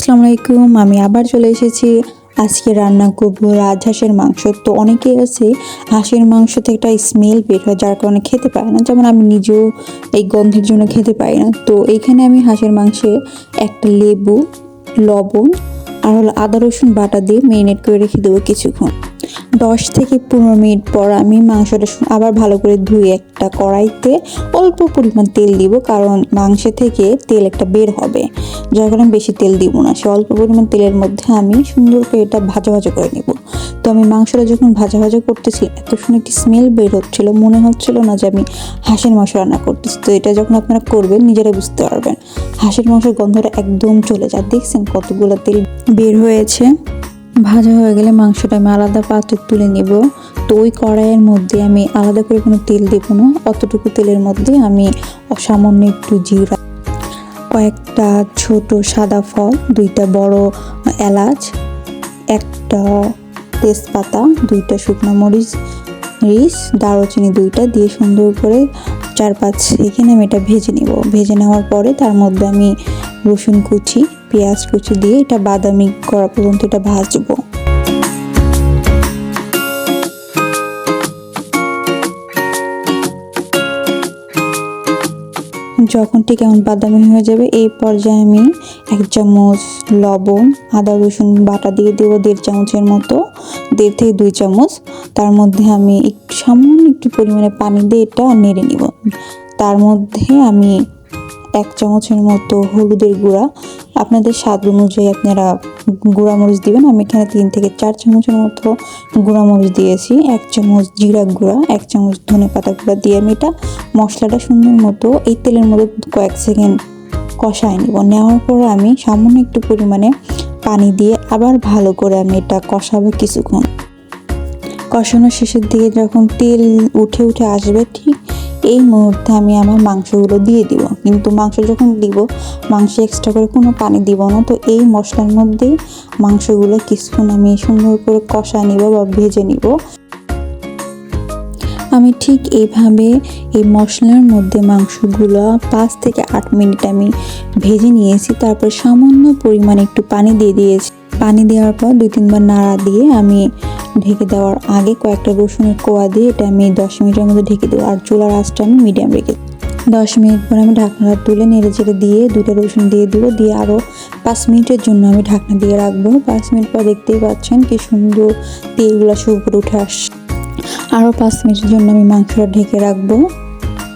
আসসালামু আলাইকুম। আমি আবার চলে এসেছি। আজকে রান্না করব রাজহাঁসের মাংস। তো অনেকেই আছে হাঁসের মাংস থেকে একটা স্মেল বের হয়, যার কারণে খেতে পারে না। যেমন আমি নিজেও এই গন্ধের জন্য খেতে পারি না। তো এইখানে আমি হাঁসের মাংসে একটা লেবু, লবণ আর হলো আদা রসুন বাটা দিয়ে মেরিনেট করে রেখে দেবো কিছুক্ষণ। 10 থেকে 15 মিনিট পর আমি মাংসটা আবার ভালো করে ধুয়ে একটা কড়াইতে অল্প পরিমাণ তেল দিব, কারণ মাংস থেকে তেল একটা বের হবে, যার কারণে বেশি তেল দিব না। সে অল্প পরিমাণ তেলের মধ্যে আমি সুন্দর করে এটা ভাজা ভাজা করে নেব। তো আমি মাংসটা যখন ভাজা ভাজা করতেছি, এত সুন্দর একটি স্মেল বের হচ্ছিল, মনে হচ্ছিল না যে আমি হাঁসের মাংস রান্না করতেছি। তো এটা যখন আপনারা করবেন নিজেরা বুঝতে পারবেন, হাঁসের মাংসের গন্ধটা একদম চলে যায়। দেখছেন কতগুলো তেল বের হয়েছে। ভাজা হয়ে গেলে মাংসটা আমি আলাদা পাত্রে তুলে নেব। তো ওই কড়াইয়ের মধ্যে আমি আলাদা করে কোনো তেল দেবো না, অতটুকু তেলের মধ্যে আমি সামান্য একটু জিরা, কয়েকটা ছোট সাদা ফল, 2টা বড় এলাচ, একটা তেজপাতা, 2টা শুকনো মরিচ, দারুচিনি 2টা দিয়ে সুন্দর করে 4-5 সেকেন্ড আমি এটা ভেজে নেব। ভেজে নেওয়ার পরে তার মধ্যে আমি রসুন কুচি, পেঁয়াজ কুচি দিয়ে এটা বাদামি করা পর্যন্ত এটা ভাজবো। যখন ঠিক এমন বাদামি হয়ে যাবে, এই পর্যায়ে আমি 1 চামচ লবণ, আদা রসুন বাটা দিয়ে দেবো 1.5 চামচের মতো, 1.5 থেকে 2 চামচ। তার মধ্যে আমি একটু সামান্য একটু পরিমাণে পানি দিয়ে এটা নেড়ে নিব। তার মধ্যে আমি 1 চামচের মতো হলুদের গুঁড়া, আপনাদের স্বাদ অনুযায়ী আপনারা গুঁড়ামরিচ দিবেন। আমি এখানে 3 থেকে 4 চামচের মতো গুঁড়ামরিচ দিয়েছি। 1 চামচ জিরা গুঁড়া, 1 চামচ ধনে পাতা গুঁড়া দিয়ে আমি এটা মশলাটা সুন্দর মতো এই তেলের মধ্যে কয়েক সেকেন্ড কষায় নিব। নেওয়ার পরে আমি সামান্য একটু পরিমাণে পানি দিয়ে আবার ভালো করে আমি এটা কষাবো কিছুক্ষণ। কষানোর শেষের দিকে যখন তেল উঠে উঠে আসবে, ঠিক এই মুহূর্তে আমি আমার মাংসগুলো দিয়ে দিব। কিন্তু মাংস যখন দিব, মাংসে এক্সট্রা করে কোনো পানি দিব না। তো এই মশলার মধ্যেই মাংসগুলো কিছুক্ষণ আমি সুন্দর করে কষায় নিব বা ভেজে নিব। আমি ঠিক এইভাবে এই মশলার মধ্যে মাংসগুলো 5 থেকে 8 মিনিট আমি ভেজে নিয়েছি। তারপর সামান্য পরিমাণে একটু পানি দিয়ে দিয়েছি। পানি দেওয়ার পর 2-3 বার নাড়া দিয়ে আমি ঢেকে দেওয়ার আগে কয়েকটা রসুনের কোয়া দিয়ে এটা আমি 10 মিনিটের মধ্যে ঢেকে দেবো। আর চুলার আঁচটা আমি মিডিয়াম রেখে 10 মিনিট পর আমি ঢাকনাটা তুলে নেড়ে চেড়ে দিয়ে 2টা রসুন দিয়ে দিব, দিয়ে আরও 5 মিনিটের জন্য আমি ঢাকনা দিয়ে রাখবো। 5 মিনিট পর দেখতেই পাচ্ছেন কি সুন্দর তেলগুলো সব উপরে উঠে আসছে। আরও 5 মিনিটের জন্য আমি মাংসটা ঢেকে রাখবো।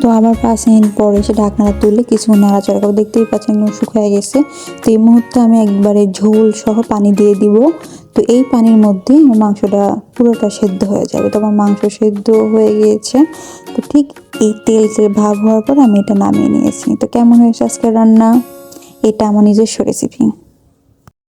তো আবার 5 মিনিট পরে এসে ঢাকনাটা তুলে কিছুক্ষণ নাড়াচাড়া করবো। দেখতেই পাচ্ছেন একদম শুকিয়ে গেছে। তো এই মুহূর্তে আমি একবারে ঝোল সহ পানি দিয়ে দিব। তো এই পানির মধ্যে আমার মাংসটা পুরোটা সেদ্ধ হয়ে যাবে। তো আমার মাংস সেদ্ধ হয়ে গিয়েছে। তো ঠিক এই তেল ভাব হওয়ার পর আমি এটা নামিয়ে নিয়েছি। তো কেমন হয়েছে আজকের রান্না? এটা আমার নিজস্ব রেসিপি।